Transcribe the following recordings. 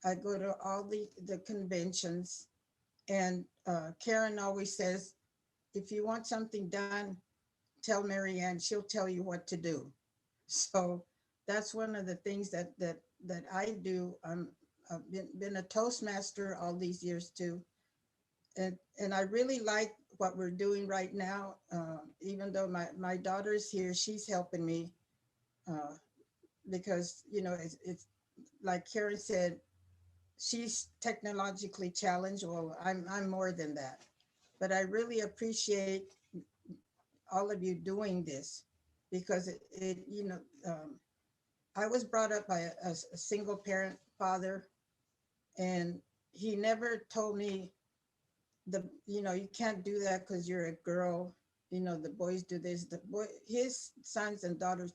I go to all the conventions, and Karen always says, if you want something done, tell Mary Ann, she'll tell you what to do. So that's one of the things that I do. I've been a Toastmaster all these years too. And I really like what we're doing right now. Even though my daughter's here, she's helping me uh, because, it's like Karen said, she's technologically challenged. Well, I'm more than that, but I really appreciate all of you doing this because I was brought up by a single parent father, and he never told me you can't do that because you're a girl. The boys do this. His sons and daughters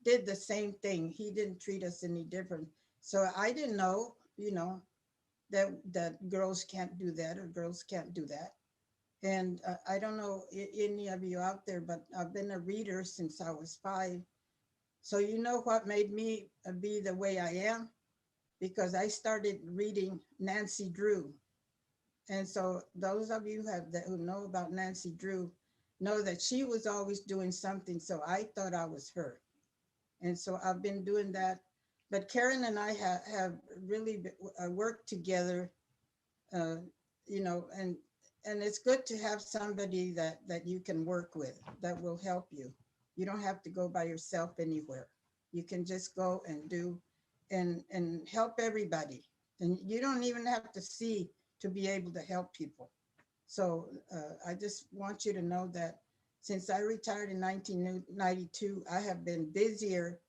did the same thing. He didn't treat us any different. So I didn't know, that girls can't do that or girls can't do that. And I don't know any of you out there, but I've been a reader since I was 5. So you know what made me be the way I am? Because I started reading Nancy Drew. And so those of you who know about Nancy Drew know that she was always doing something. So I thought I was her. And so I've been doing that. But Karen and I have really worked together, uh, and it's good to have somebody that you can work with that will help you. You don't have to go by yourself anywhere. You can just go and do and help everybody. And you don't even have to see to be able to help people. So I just want you to know that since I retired in 1992, I have been busier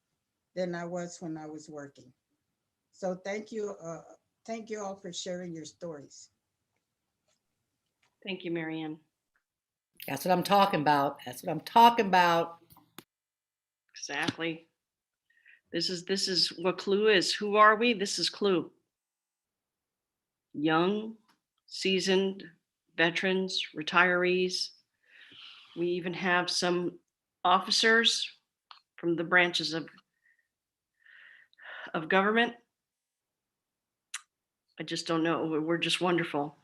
than I was when I was working. So thank you all for sharing your stories. Thank you, Mary Ann. That's what I'm talking about. That's what I'm talking about. Exactly. This is what CLUW is. Who are we? This is CLUW. Young, seasoned veterans, retirees. We even have some officers from the branches of government. I just don't know. We're just wonderful.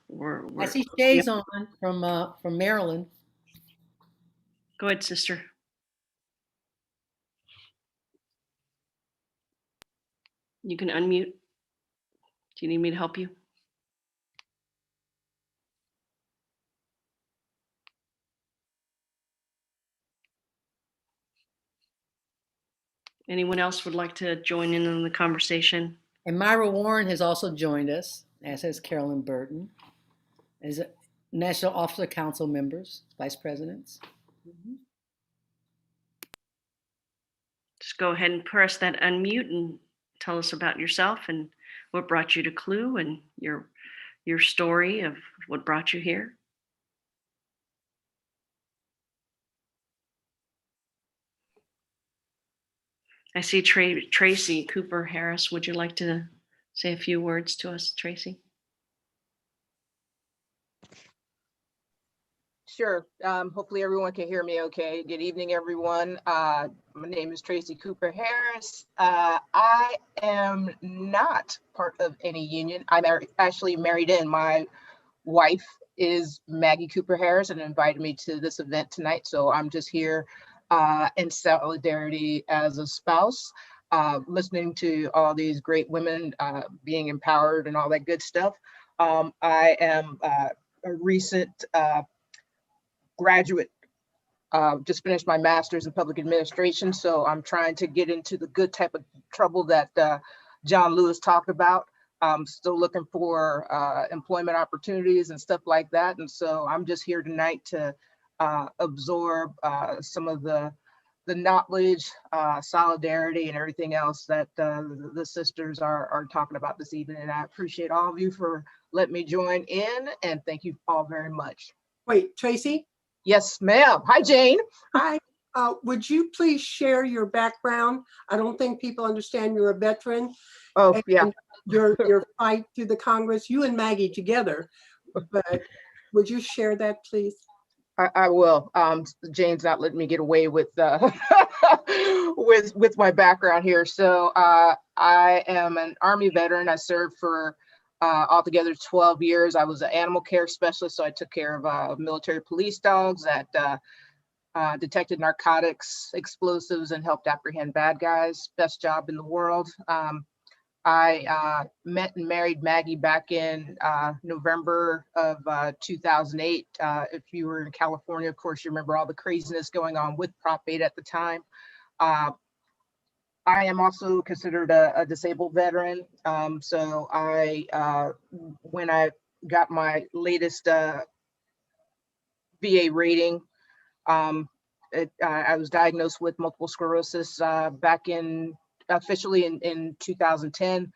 I see Shay's on from Maryland. Go ahead, sister. You can unmute. Do you need me to help you? Anyone else would like to join in on the conversation? And Myra Warren has also joined us, as has Carolyn Burton, as National Officer Council members, vice presidents. Just go ahead and press that unmute and tell us about yourself and what brought you to CLUW and your story of what brought you here. I see Tracy Cooper Harris. Would you like to say a few words to us, Tracy? Sure. Hopefully everyone can hear me okay. Good evening, everyone. My name is Tracy Cooper Harris. I am not part of any union. I'm actually married in. My wife is Maggie Cooper Harris and invited me to this event tonight. So I'm just here in solidarity as a spouse, listening to all these great women being empowered and all that good stuff. I am a recent graduate, just finished my master's in public administration. So I'm trying to get into the good type of trouble that John Lewis talked about. I'm still looking for employment opportunities and stuff like that. And so I'm just here tonight to absorb some of the knowledge, solidarity, and everything else that the sisters are talking about this evening. And I appreciate all of you for letting me join in, and thank you all very much. Wait, Tracy? Yes, ma'am. Hi, Jane. Hi. Would you please share your background? I don't think people understand you're a veteran. Oh, yeah. Your fight through the Congress, you and Maggie together. But would you share that, please? I will. Jane's not letting me get away with with my background here. So I am an Army veteran. I served for altogether 12 years. I was an animal care specialist, so I took care of military police dogs that detected narcotics, explosives, and helped apprehend bad guys. Best job in the world. I met and married Maggie back in November of 2008. If you were in California, of course, you remember all the craziness going on with Prop 8 at the time. I am also considered a disabled veteran. So when I got my latest VA rating, I was diagnosed with multiple sclerosis back officially in 2010.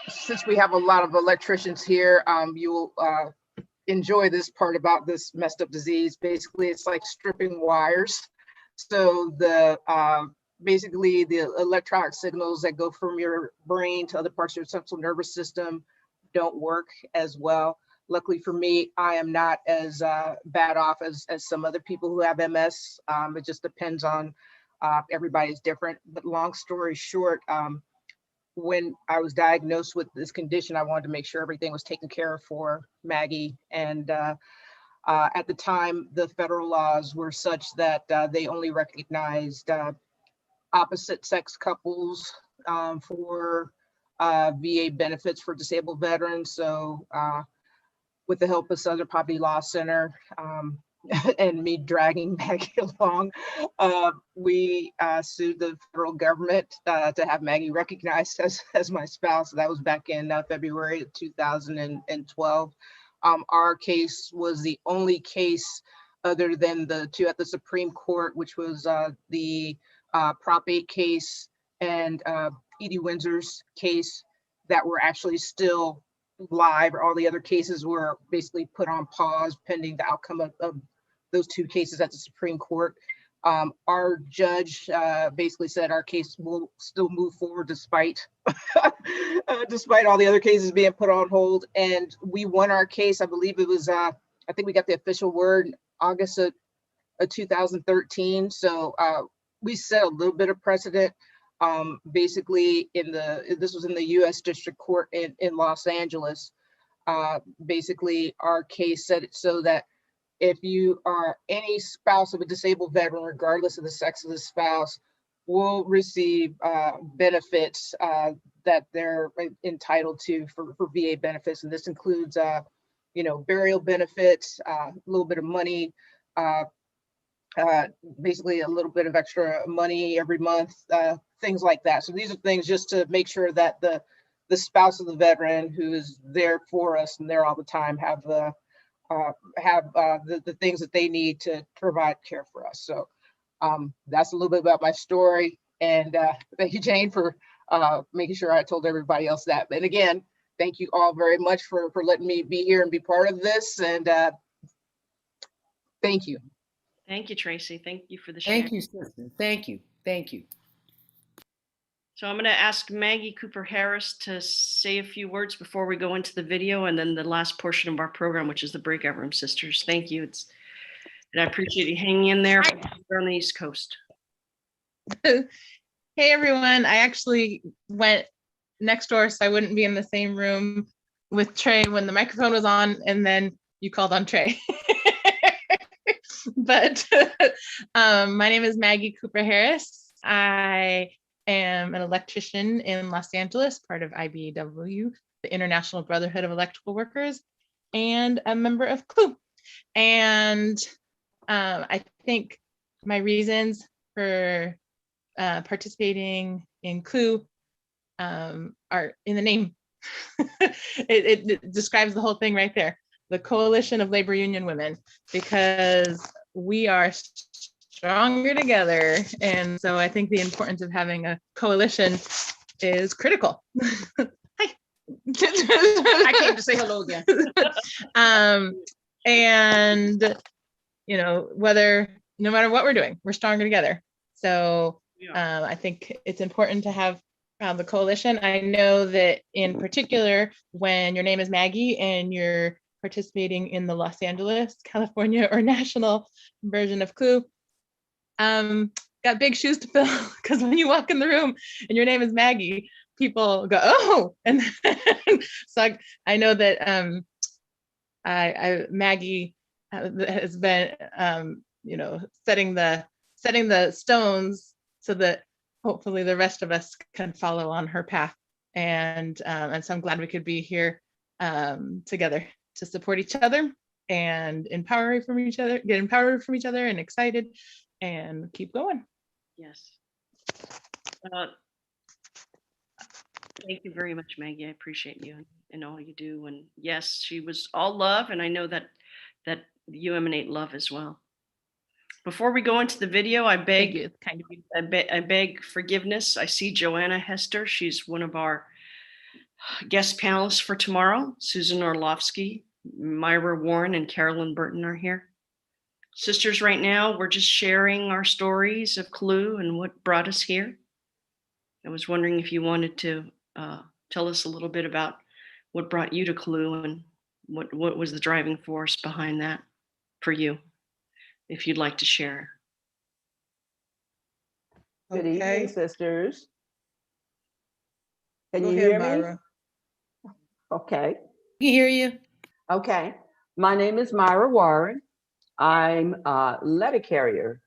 Since we have a lot of electricians here, you will enjoy this part about this messed up disease. Basically, it's like stripping wires. So basically the electronic signals that go from your brain to other parts of your central nervous system don't work as well. Luckily for me, I am not as bad off as some other people who have MS. It just depends on everybody's different. But long story short, when I was diagnosed with this condition, I wanted to make sure everything was taken care of for Maggie. And at the time, the federal laws were such that they only recognized opposite sex couples for VA benefits for disabled veterans. So with the help of Southern Poverty Law Center and me dragging Maggie along, we sued the federal government to have Maggie recognized as my spouse. That was back in February of 2012. Our case was the only case other than the two at the Supreme Court, which was the Prop 8 case and Edie Windsor's case, that were actually still live. All the other cases were basically put on pause pending the outcome of those two cases at the Supreme Court. Our judge basically said our case will still move forward despite despite all the other cases being put on hold. And we won our case. I believe it was, I think we got the official word in August of 2013. So we set a little bit of precedent. Basically, this was in the U.S. District Court in Los Angeles. Basically, our case said it so that if you are any spouse of a disabled veteran, regardless of the sex of the spouse, will receive benefits that they're entitled to for VA benefits. And this includes, burial benefits, a little bit of money, basically a little bit of extra money every month, things like that. So these are things just to make sure that the spouse of the veteran who is there for us and there all the time have the things that they need to provide care for us. So that's a little bit about my story. And thank you, Jane, for making sure I told everybody else that. And again, thank you all very much for letting me be here and be part of this. And thank you. Thank you, Tracy. Thank you for the share. Thank you, sister. Thank you. Thank you. So I'm going to ask Maggie Cooper Harris to say a few words before we go into the video and then the last portion of our program, which is the Breakout Room Sisters. Thank you. And I appreciate you hanging in there on the East Coast. Hey, everyone. I actually went next door so I wouldn't be in the same room with Trey when the microphone was on, and then you called on Trey. But my name is Maggie Cooper Harris. I am an electrician in Los Angeles, part of IBEW, the International Brotherhood of Electrical Workers, and a member of CLUW. And I think my reasons for participating in CLUW are in the name. It describes the whole thing right there. The Coalition of Labor Union Women, because we are stronger together. And so I think the importance of having a coalition is critical. Hi. I came to say hello again. And, no matter what we're doing, we're stronger together. So I think it's important to have the coalition. I know that in particular, when your name is Maggie and you're participating in the Los Angeles, California, or national version of CLUW, got big shoes to fill, because when you walk in the room and your name is Maggie, people go, oh, and so I know that Maggie has been, setting the stones so that hopefully the rest of us can follow on her path. And so I'm glad we could be here together to support each other and get empowered from each other and excited and keep going. Yes. Thank you very much, Maggie. I appreciate you and all you do. And yes, she was all love, and I know that you emanate love as well. Before we go into the video, I Thank beg you. It's kind of you. I beg forgiveness. I see Joanna Hester. She's one of our guest panelists for tomorrow. Susan Orlovsky, Myra Warren, and Carolyn Burton are here. Sisters, right now, we're just sharing our stories of CLUW and what brought us here. I was wondering if you wanted to tell us a little bit about what brought you to CLUW and what was the driving force behind that for you, if you'd like to share. Good evening, Okay, sisters. Can go you ahead, hear me? Myra. Okay. We hear you. Okay. My name is Myra Warren. I'm a letter carrier,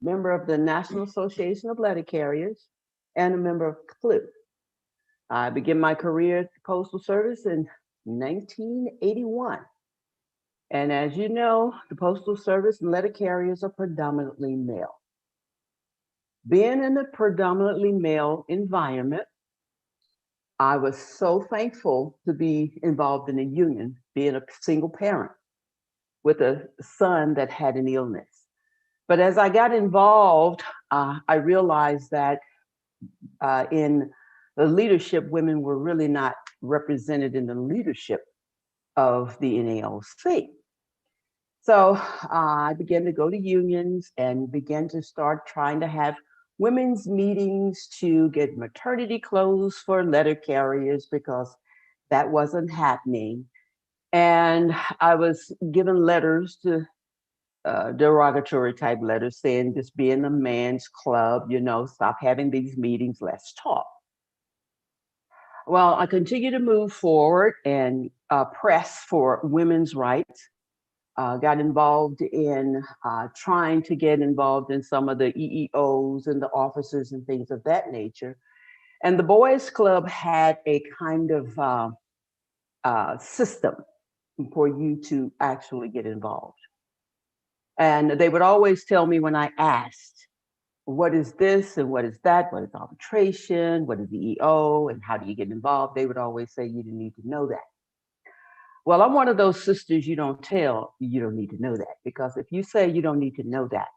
member of the National Association of Letter Carriers, and a member of CLUW. I began my career at the Postal Service in 1981. And as you know, the Postal Service and letter carriers are predominantly male. Being in a predominantly male environment, I was so thankful to be involved in a union, being a single parent with a son that had an illness. But as I got involved, I realized that in the leadership, women were really not represented in the leadership of the NALC. So I began to go to unions and began to start trying to have women's meetings to get maternity clothes for letter carriers because that wasn't happening. And I was given letters to derogatory type letters saying this being a man's club, stop having these meetings, let's talk. Well, I continue to move forward and press for women's rights. Got involved in trying to get involved in some of the EEOs and the officers and things of that nature. And the Boys Club had a kind of system for you to actually get involved. And they would always tell me when I asked, what is this and what is that? What is arbitration? What is EEO? And how do you get involved? They would always say, you didn't need to know that. Well, I'm one of those sisters you don't tell, you don't need to know that. Because if you say you don't need to know that,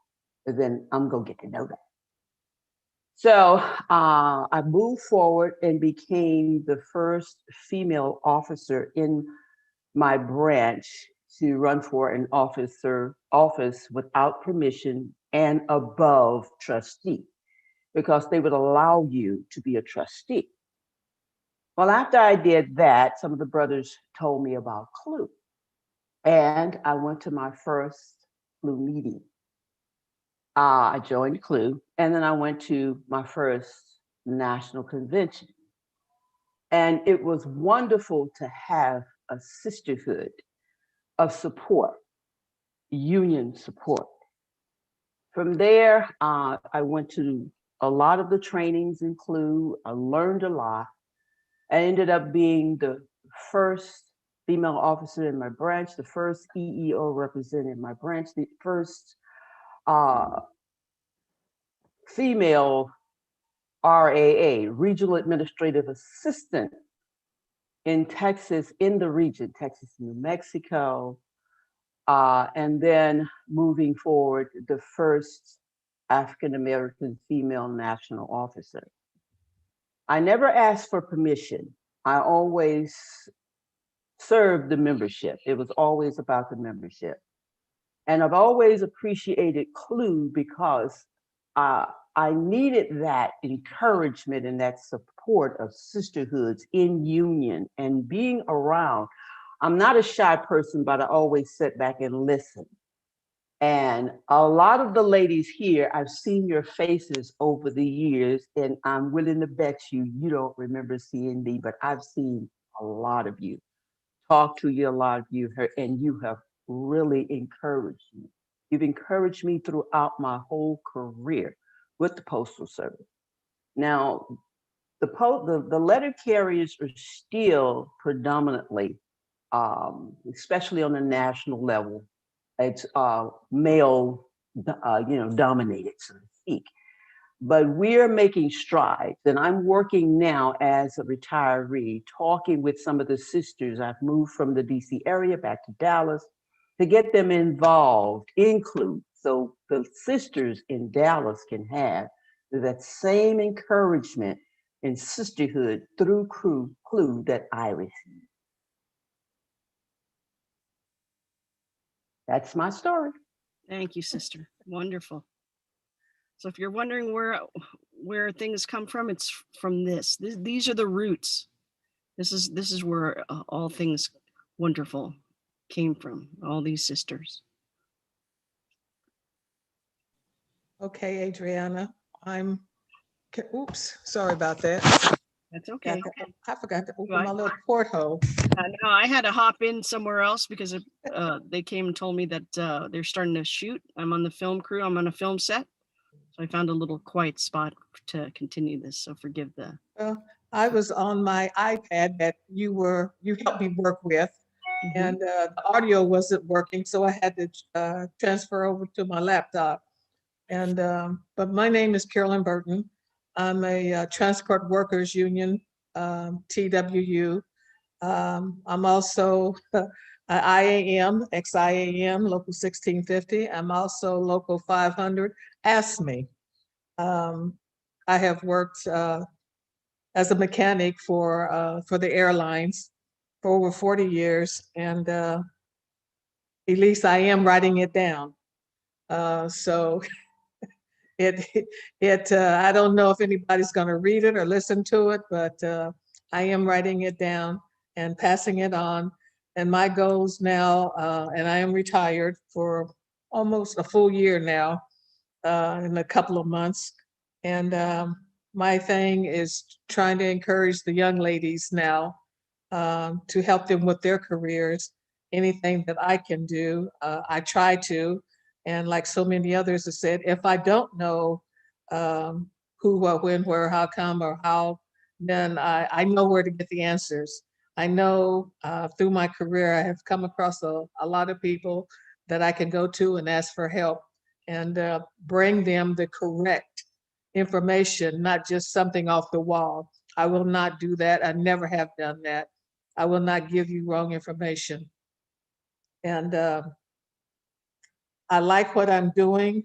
then I'm going to get to know that. So I moved forward and became the first female officer in my branch to run for an office without permission and above trustee, because they would allow you to be a trustee. Well, after I did that, some of the brothers told me about CLUW, and I went to my first CLUW meeting. I joined CLUW, and then I went to my first national convention. And it was wonderful to have a sisterhood of support, union support. From there, I went to a lot of the trainings in CLUW. I learned a lot. I ended up being the first female officer in my branch, the first EEO representative in my branch, the first female RAA, Regional Administrative Assistant in Texas, in the region, Texas, New Mexico, and then moving forward, the first African-American female national officer. I never asked for permission. I always served the membership. It was always about the membership. And I've always appreciated CLUW because I needed that encouragement and that support of sisterhoods in union and being around. I'm not a shy person, but I always sit back and listen. And a lot of the ladies here, I've seen your faces over the years, and I'm willing to bet you don't remember seeing me, but I've seen a lot of you, talked to you, a lot of you, and you have really encouraged me. You've encouraged me throughout my whole career with the Postal Service. Now, the letter carriers are still predominantly, especially on the national level, it's male, dominated, so to speak. But we're making strides, and I'm working now as a retiree, talking with some of the sisters. I've moved from the DC area back to Dallas to get them involved in CLUW, so the sisters in Dallas can have that same encouragement and sisterhood through CLUW that I received. That's my story. Thank you, sister. Wonderful. So if you're wondering where things come from, it's from this. These are the roots. This is where all things wonderful came from, all these sisters. Okay, Adriana, oops, sorry about that. That's okay. I forgot to open Right. my little porthole. No, I had to hop in somewhere else because they came and told me that they're starting to shoot. I'm on the film crew. I'm on a film set. So I found a little quiet spot to continue this. So forgive the. Well, I was on my iPad that you helped me work with, and the audio wasn't working, so I had to transfer over to my laptop. And but my name is Carolyn Burton. I'm a Transport Workers Union, TWU. I'm also IAM, ex-IAM, Local 1650. I'm also Local 500. Ask me. I have worked as a mechanic for the airlines for over 40 years, and at least I am writing it down. So I don't know if anybody's going to read it or listen to it, but I am writing it down and passing it on. And my goals now, and I am retired for almost a full year now, in a couple of months. And my thing is trying to encourage the young ladies now to help them with their careers. Anything that I can do, I try to. And like so many others have said, if I don't know who, what, when, where, how come, or how, then I know where to get the answers. I know through my career, I have come across a lot of people that I can go to and ask for help and bring them the correct information, not just something off the wall. I will not do that. I never have done that. I will not give you wrong information. And I like what I'm doing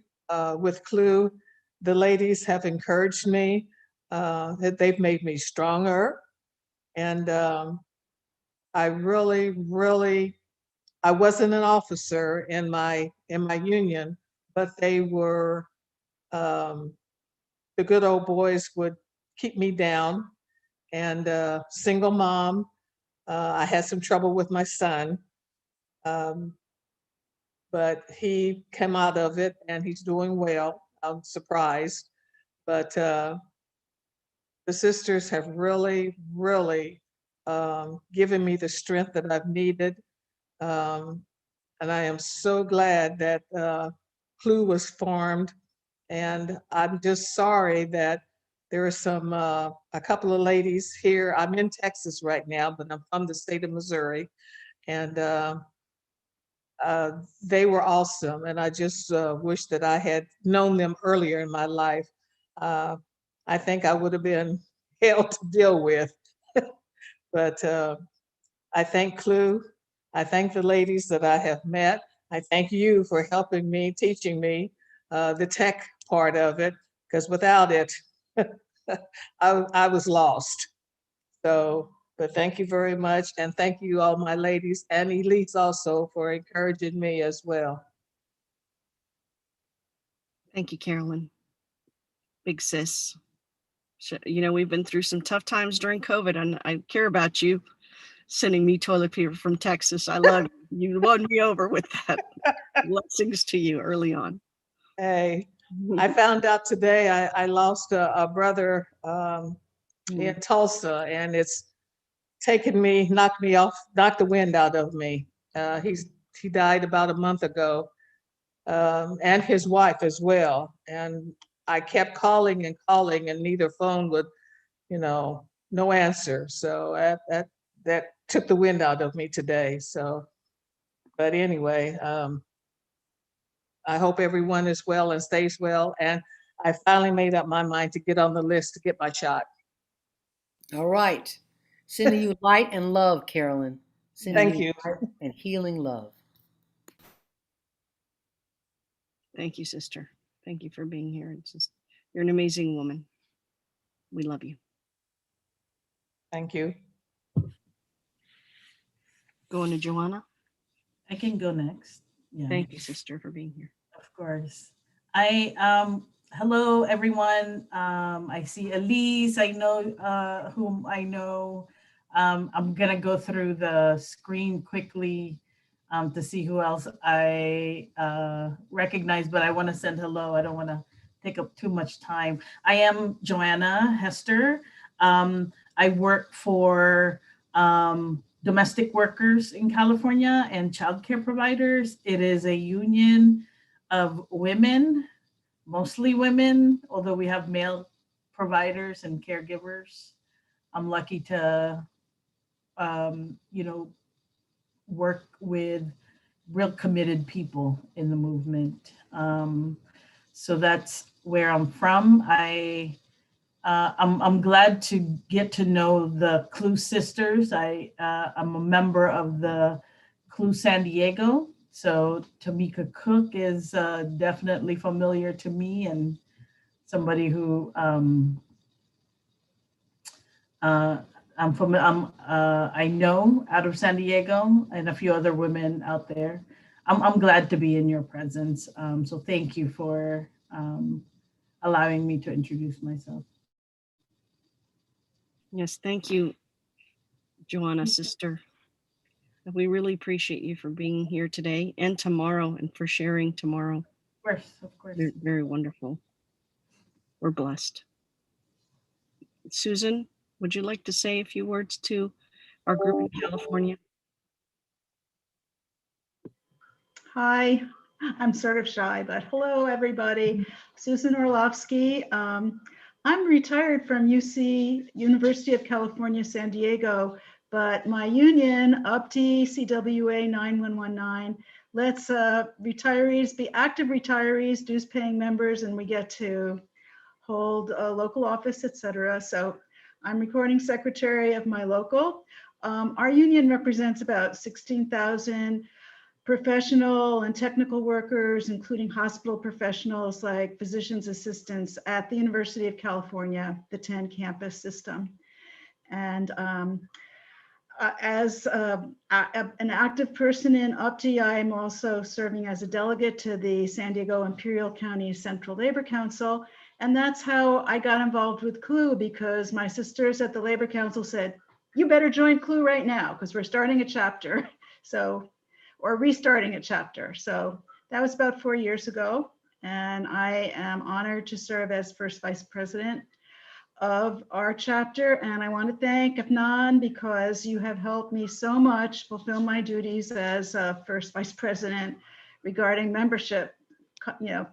with CLUW. The ladies have encouraged me, that they've made me stronger. And I really, I wasn't an officer in my union, but they were, the good old boys would keep me down. And single mom, I had some trouble with my son, but he came out of it and he's doing well. I'm surprised. But the sisters have really given me the strength that I've needed. And I am so glad that CLUW was formed. And I'm just sorry that there are a couple of ladies here. I'm in Texas right now, but I'm from the state of Missouri. And they were awesome. And I just wish that I had known them earlier in my life. I think I would have been hell to deal with. But I thank CLUW. I thank the ladies that I have met. I thank you for helping me, teaching me the tech part of it, because without it, I was lost. So, but thank you very much. And thank you all my ladies and elites also for encouraging me as well. Thank you, Carolyn. Big sis. You know, we've been through some tough times during COVID, and I care about you. sending me toilet paper from Texas. I love you. You won me over with that. Blessings to you early on. Hey, I found out today I lost a brother in Tulsa, and it's taken me, knocked the wind out of me. He died about a month ago, and his wife as well. And I kept calling and calling, and neither phone would, no answer. So that took the wind out of me today. So, but anyway, I hope everyone is well and stays well. And I finally made up my mind to get on the list to get my shot. All right. Sending you light and love, Carolyn. Sending Thank you. light and healing love. Thank you, sister. Thank you for being here. You're an amazing woman. We love you. Thank you. Going to Joanna. I can go next. Yeah. Thank you, sister, for being here. Of course. Hello, everyone. I see Elise, I know whom I know. I'm gonna go through the screen quickly to see who else I recognize, but I wanna send hello. I don't wanna take up too much time. I am Joanna Hester. I work for domestic workers in California and childcare providers. It is a union of women, mostly women, although we have male providers and caregivers. I'm lucky to, work with real committed people in the movement. So that's where I'm from. I'm glad to get to know the CLUW sisters. I'm a member of the CLUW San Diego. So Tamika Cook is definitely familiar to me and somebody who I know out of San Diego and a few other women out there. I'm glad to be in your presence. So thank you for allowing me to introduce myself. Yes, thank you, Joanna, sister. We really appreciate you for being here today and tomorrow and for sharing tomorrow. Of course, of course. Very, very wonderful. We're blessed. Susan, would you like to say a few words to our group in California? Hi, I'm sort of shy, but hello, everybody. Susan Orlovsky. I'm retired from UC, University of California, San Diego, but my union, UPTI CWA 9119, lets retirees be active retirees, dues paying members, and we get to hold a local office, etc. So I'm recording secretary of my local. Our union represents about 16,000 professional and technical workers, including hospital professionals like physician's assistants at the University of California, the 10 campus system. And as an active person in UPTI, I'm also serving as a delegate to the San Diego Imperial County Central Labor Council. And that's how I got involved with CLUW, because my sisters at the Labor Council said, you better join CLUW right now, because we're starting a chapter. So, or restarting a chapter. So that was about 4 years ago. And I am honored to serve as first vice president of our chapter. And I want to thank Afnan, because you have helped me so much fulfill my duties as first vice president regarding membership,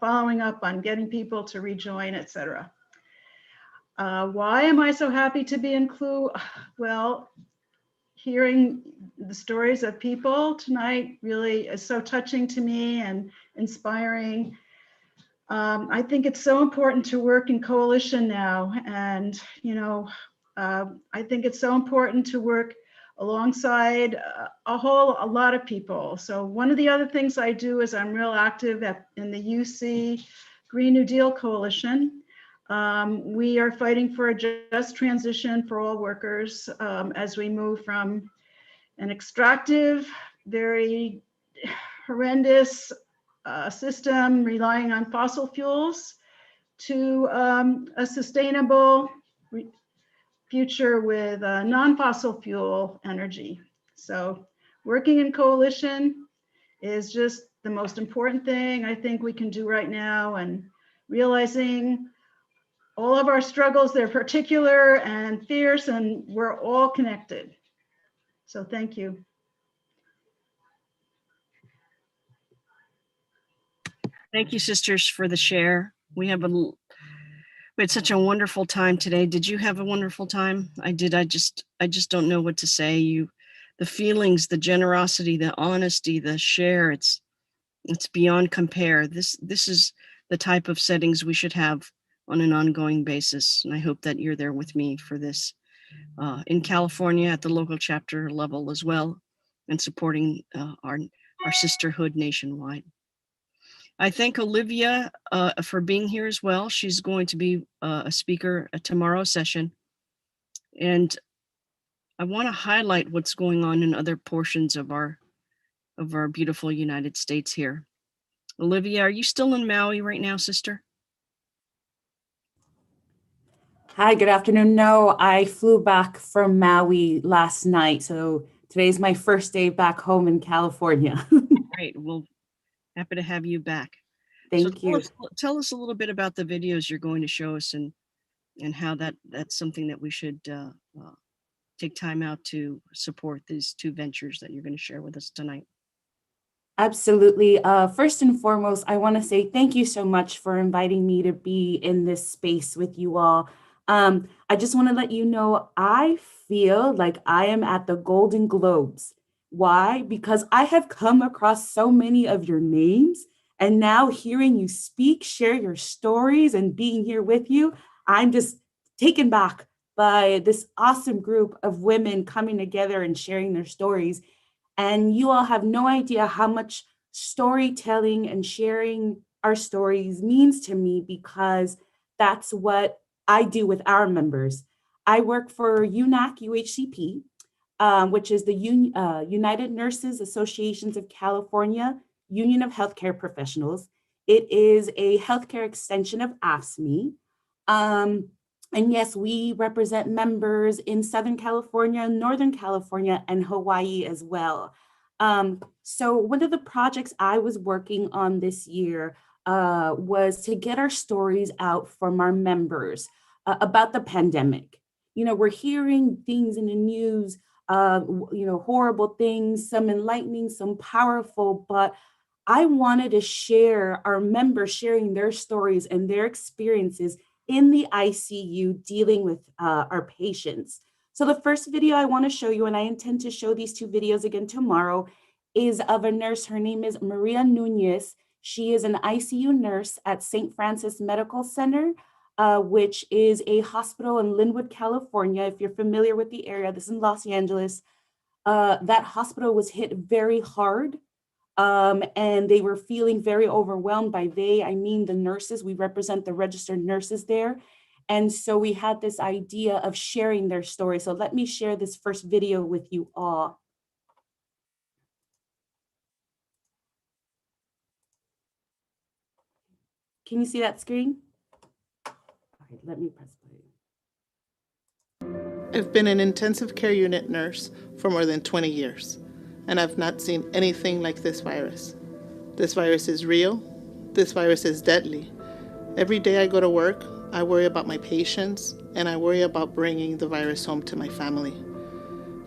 following up on getting people to rejoin, etc. Why am I so happy to be in CLUW? Well, hearing the stories of people tonight really is so touching to me and inspiring. I think it's so important to work in coalition now. And, I think it's so important to work alongside a lot of people. So one of the other things I do is I'm real active in the UC Green New Deal Coalition. We are fighting for a just transition for all workers as we move from an extractive, very horrendous system relying on fossil fuels to a sustainable, future with non-fossil fuel energy. So working in coalition is just the most important thing I think we can do right now, and realizing all of our struggles, they're particular and fierce, and we're all connected. So thank you. Thank you, sisters, for the share. We had such a wonderful time today. Did you have a wonderful time? I did. I just don't know what to say. The feelings, the generosity, the honesty, the share, it's beyond compare. This is the type of settings we should have on an ongoing basis. And I hope that you're there with me for this in California at the local chapter level as well, and supporting our sisterhood nationwide. I thank Olivia for being here as well. She's going to be a speaker at tomorrow's session. And I want to highlight what's going on in other portions of our beautiful United States here. Olivia, are you still in Maui right now, sister? Hi, good afternoon. No, I flew back from Maui last night. So today's my first day back home in California. Great. Well, happy to have you back. Thank you. Tell us a little bit about the videos you're going to show us, and how that's something that we should take time out to support these two ventures that you're going to share with us tonight. Absolutely. First and foremost, I want to say thank you so much for inviting me to be in this space with you all. I just want to let you know, I feel like I am at the Golden Globes. Why? Because I have come across so many of your names, and now hearing you speak, share your stories, and being here with you, I'm just taken back by this awesome group of women coming together and sharing their stories. And you all have no idea how much storytelling and sharing our stories means to me, because that's what I do with our members. I work for UNAC UHCP, which is the United Nurses Associations of California Union of Healthcare Professionals. It is a healthcare extension of AFSCME. And yes, we represent members in Southern California, Northern California, and Hawaii as well. So one of the projects I was working on this year was to get our stories out from our members about the pandemic. You know, we're hearing things in the news, horrible things, some enlightening, some powerful, but I wanted to share our members sharing their stories and their experiences in the ICU dealing with our patients. So the first video I want to show you, and I intend to show these two videos again tomorrow, is of a nurse. Her name is Maria Nunez. She is an ICU nurse at St. Francis Medical Center, which is a hospital in Linwood, California. If you're familiar with the area, this is in Los Angeles. That hospital was hit very hard. And they were feeling very overwhelmed. By they, I mean the nurses. We represent the registered nurses there. And so we had this idea of sharing their story. So let me share this first video with you all. Can you see that screen? Okay, let me press play. I've been an intensive care unit nurse for more than 20 years. And I've not seen anything like this virus. This virus is real. This virus is deadly. Every day I go to work, I worry about my patients, and I worry about bringing the virus home to my family.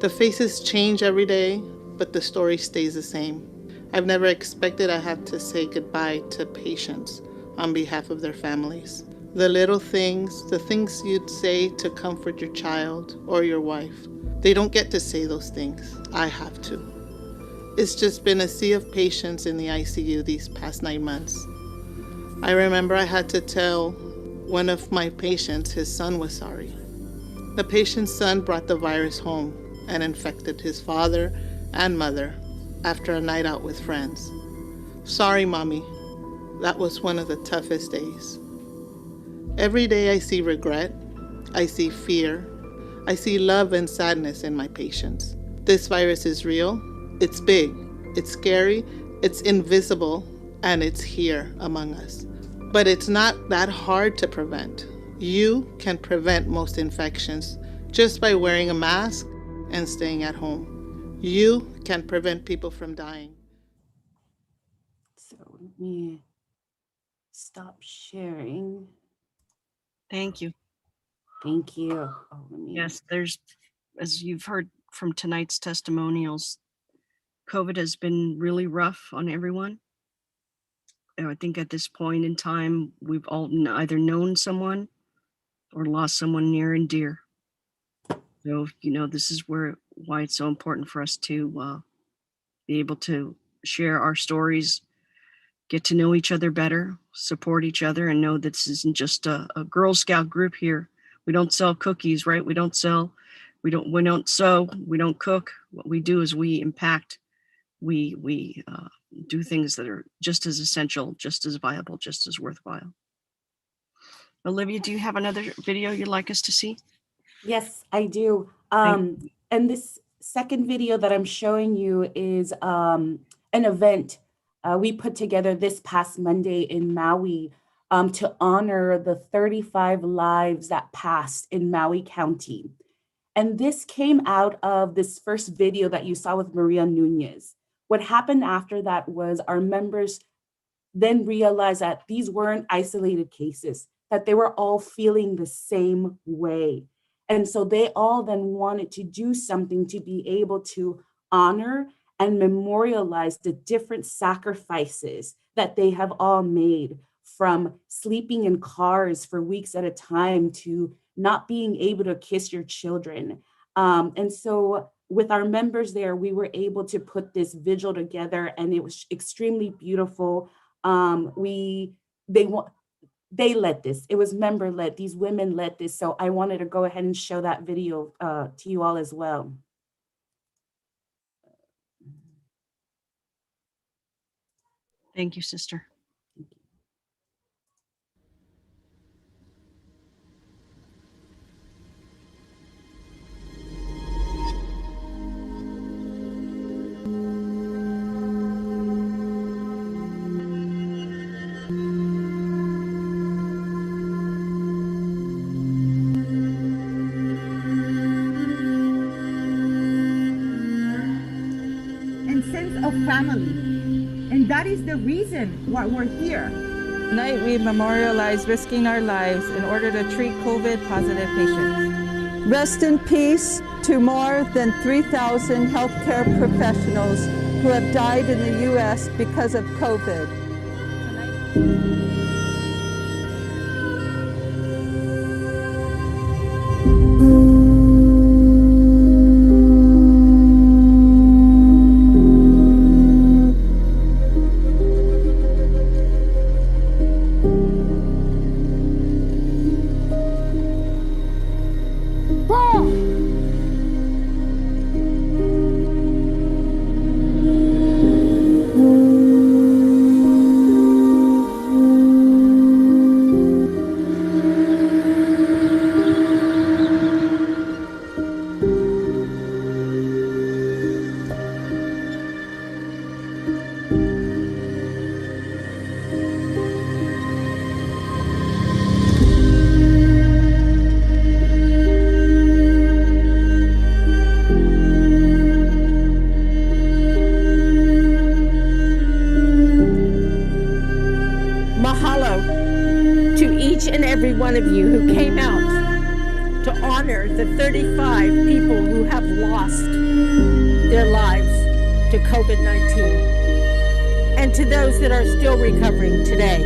The faces change every day, but the story stays the same. I've never expected I have to say goodbye to patients on behalf of their families. The little things, the things you'd say to comfort your child or your wife, they don't get to say those things. I have to. It's just been a sea of patients in the ICU these past 9 months. I remember I had to tell one of my patients his son was sorry. The patient's son brought the virus home and infected his father and mother after a night out with friends. Sorry, Mommy. That was one of the toughest days. Every day I see regret, I see fear, I see love and sadness in my patients. This virus is real. It's big, it's scary, it's invisible, and it's here among us. But it's not that hard to prevent. You can prevent most infections just by wearing a mask and staying at home. You can prevent people from dying. So let me stop sharing. Thank you. Thank you. Oh, let me. Yes, there's, as you've heard from tonight's testimonials, COVID has been really rough on everyone. And I think at this point in time, we've all either known someone or lost someone near and dear. So, this is why it's so important for us to be able to share our stories, get to know each other better, support each other, and know this isn't just a Girl Scout group here. We don't sell cookies, right? We don't sew, we don't cook. What we do is we impact. We do things that are just as essential, just as viable, just as worthwhile. Olivia, do you have another video you'd like us to see? Yes, I do. And this second video that I'm showing you is an event we put together this past Monday in Maui to honor the 35 lives that passed in Maui County. And this came out of this first video that you saw with Maria Nunez. What happened after that was our members then realized that these weren't isolated cases, that they were all feeling the same way. And so they all then wanted to do something to be able to honor and memorialize the different sacrifices that they have all made, from sleeping in cars for weeks at a time to not being able to kiss your children. And so with our members there, we were able to put this vigil together, and it was extremely beautiful. They led this. It was member led. These women led this. So I wanted to go ahead and show that video to you all as well. Thank you, sister. Sense of family, and that is the reason why we're here. Tonight we memorialize risking our lives in order to treat COVID positive patients. Rest in peace to more than 3,000 healthcare professionals who have died in the U.S. because of COVID. One of you who came out to honor the 35 people who have lost their lives to COVID-19, and to those that are still recovering today.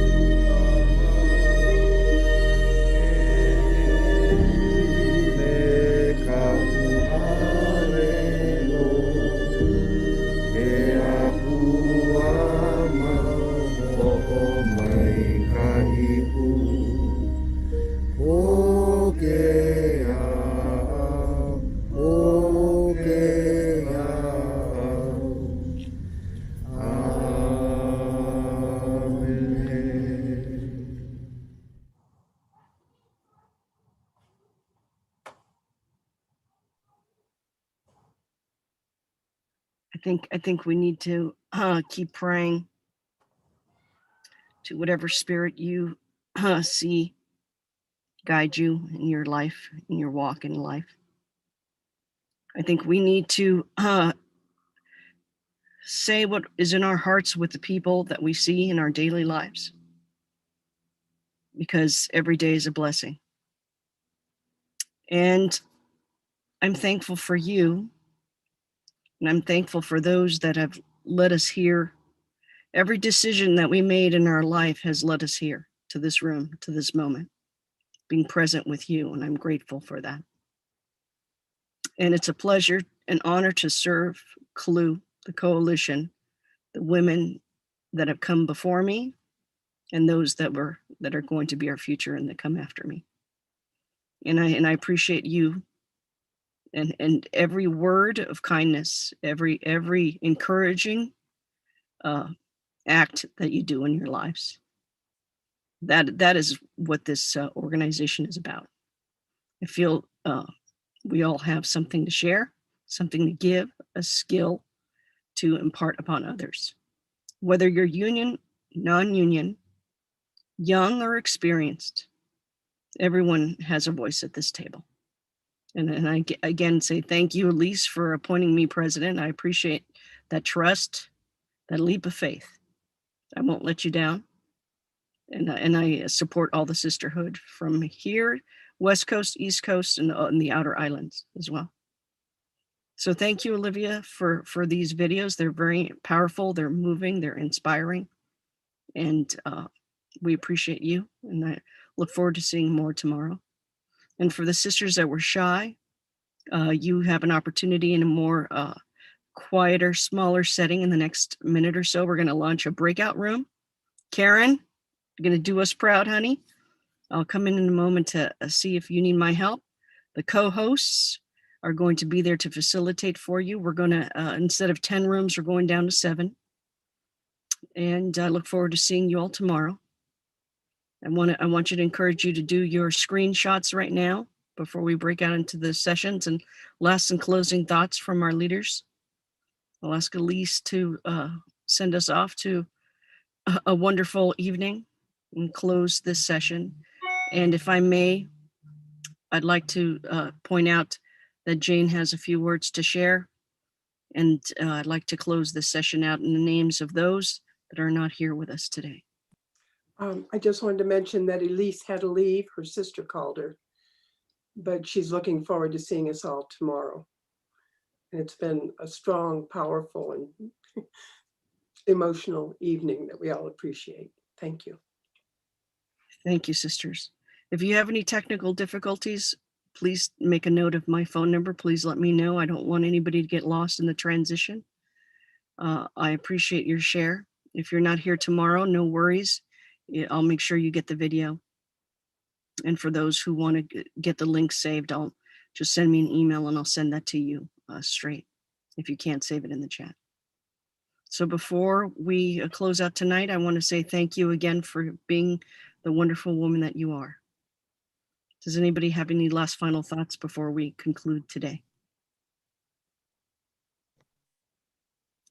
I think we need to keep praying to whatever spirit you see guide you in your life, in your walk in life. I think we need to say what is in our hearts with the people that we see in our daily lives, because every day is a blessing. And I'm thankful for you, and I'm thankful for those that have led us here. Every decision that we made in our life has led us here, to this room, to this moment, being present with you, and I'm grateful for that. And it's a pleasure and honor to serve CLUW, the coalition, the women that have come before me, and those that are going to be our future and that come after me. And I appreciate you, and every word of kindness, every encouraging act that you do in your lives. That is what this organization is about. I feel we all have something to share, something to give, a skill to impart upon others. Whether you're union, non-union, young or experienced, everyone has a voice at this table. And I again say thank you, Elise, for appointing me president. I appreciate that trust, that leap of faith. I won't let you down. And I support all the sisterhood from here, West Coast, East Coast, and the outer islands as well. So thank you, Olivia, for these videos. They're very powerful, they're moving, they're inspiring. And we appreciate you. And I look forward to seeing more tomorrow. And for the sisters that were shy, you have an opportunity in a more quieter, smaller setting in the next minute or so. We're going to launch a breakout room. Karen, you're going to do us proud, honey. I'll come in a moment to see if you need my help. The co-hosts are going to be there to facilitate for you. We're going to, instead of 10 rooms, we're going down to 7. And I look forward to seeing you all tomorrow. I want you to encourage you to do your screenshots right now before we break out into the sessions, and last and closing thoughts from our leaders. I'll ask Elise to send us off to a wonderful evening and close this session. And if I may, I'd like to point out that Jane has a few words to share. And I'd like to close this session out in the names of those that are not here with us today. I just wanted to mention that Elise had to leave. Her sister called her, but she's looking forward to seeing us all tomorrow. And it's been a strong, powerful, and emotional evening that we all appreciate. Thank you. Thank you, sisters. If you have any technical difficulties, please make a note of my phone number. Please let me know. I don't want anybody to get lost in the transition. I appreciate your share. If you're not here tomorrow, no worries. I'll make sure you get the video. And for those who want to get the link saved, I'll just send me an email and I'll send that to you straight if you can't save it in the chat. So before we close out tonight, I want to say thank you again for being the wonderful woman that you are. Does anybody have any last final thoughts before we conclude today?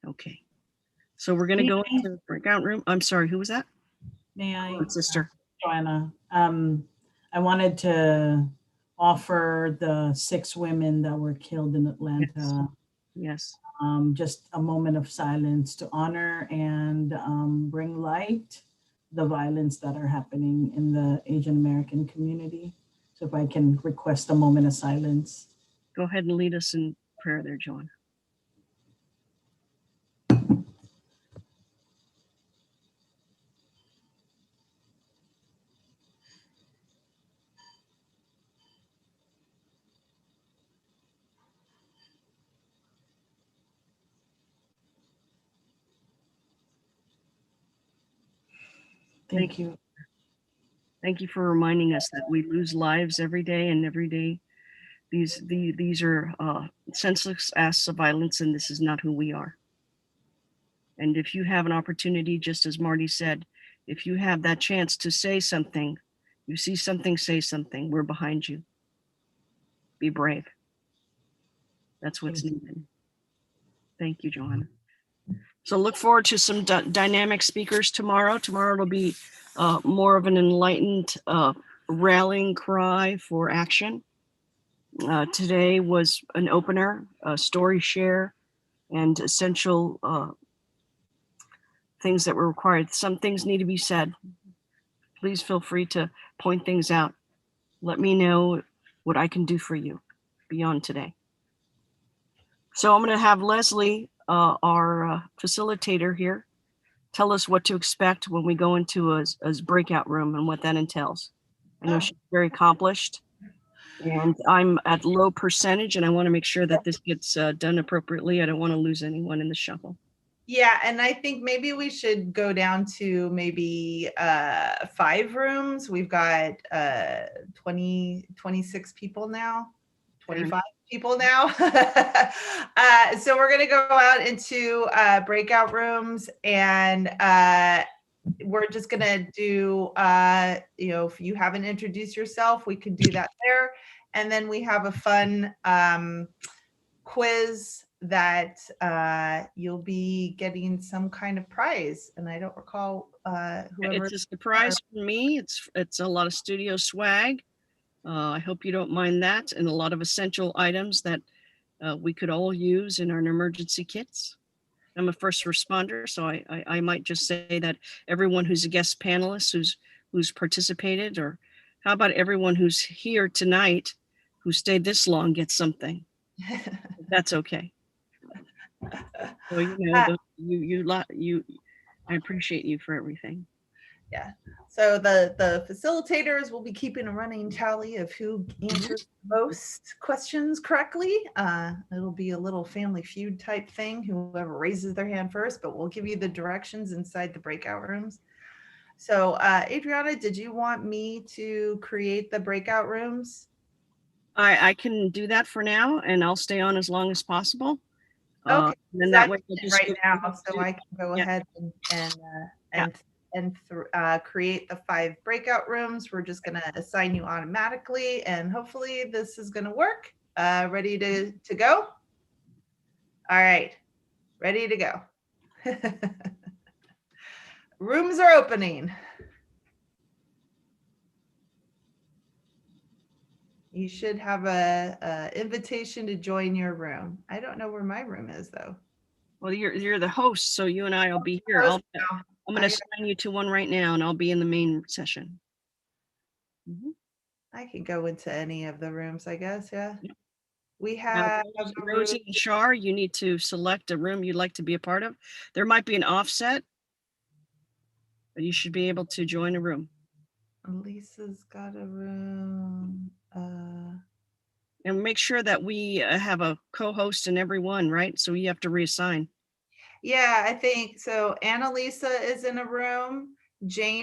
Okay. So we're going to go into the breakout room. I'm sorry, who was that? May I? Sister Joanna. I wanted to offer the 6 women that were killed in Atlanta. Yes. Just a moment of silence to honor and bring light the violence that are happening in the Asian American community. So if I can request a moment of silence. Go ahead and lead us in prayer there, Joanna. Thank you. Thank you for reminding us that we lose lives every day, and every day these are senseless acts of violence, and this is not who we are. And if you have an opportunity, just as Marty said, if you have that chance to say something, you see something, say something. We're behind you. Be brave. That's what's needed. Thank you, Joanna. So look forward to some dynamic speakers tomorrow. Tomorrow it'll be more of an enlightened rallying cry for action. Today was an opener, a story share, and essential things that were required. Some things need to be said. Please feel free to point things out. Let me know what I can do for you beyond today. So I'm going to have Leslie, our facilitator here, tell us what to expect when we go into a breakout room and what that entails. I know she's very accomplished, and I'm at low percentage, and I want to make sure that this gets done appropriately. I don't want to lose anyone in the shuffle. Yeah, and I think maybe we should go down to maybe 5 rooms. We've got 26 people now, 25 people now. So we're going to go out into breakout rooms, and we're just going to do, if you haven't introduced yourself, we can do that there. And then we have a fun quiz that you'll be getting some kind of prize, and I don't recall whoever. It's a surprise for me. It's a lot of studio swag. I hope you don't mind that, and a lot of essential items that we could all use in our emergency kits. I'm a first responder, so I might just say that everyone who's a guest panelist who's participated, or how about everyone who's here tonight who stayed this long gets something. That's okay. So I appreciate you for everything. Yeah. So the facilitators will be keeping a running tally of who answers most questions correctly. It'll be a little Family Feud type thing, whoever raises their hand first, but we'll give you the directions inside the breakout rooms. So Adriana, did you want me to create the breakout rooms? I can do that for now, and I'll stay on as long as possible. Okay, and that way we'll just right now, so I can go ahead and create the 5 breakout rooms. We're just going to assign you automatically, and hopefully this is going to work. Ready to go? All right, ready to go. Rooms are opening. You should have a invitation to join your room. I don't know where my room is though. Well, you're the host, so you and I will be here. I'm going to assign you to one right now, and I'll be in the main session. I can go into any of the rooms, I guess. Yeah. We have Rosie and Shar. You need to select a room you'd like to be a part of. There might be an offset, but you should be able to join a room. Lisa's got a room. And make sure that we have a co-host in every one, right? So you have to reassign. Yeah, I think so. Annalisa is in a room. Jane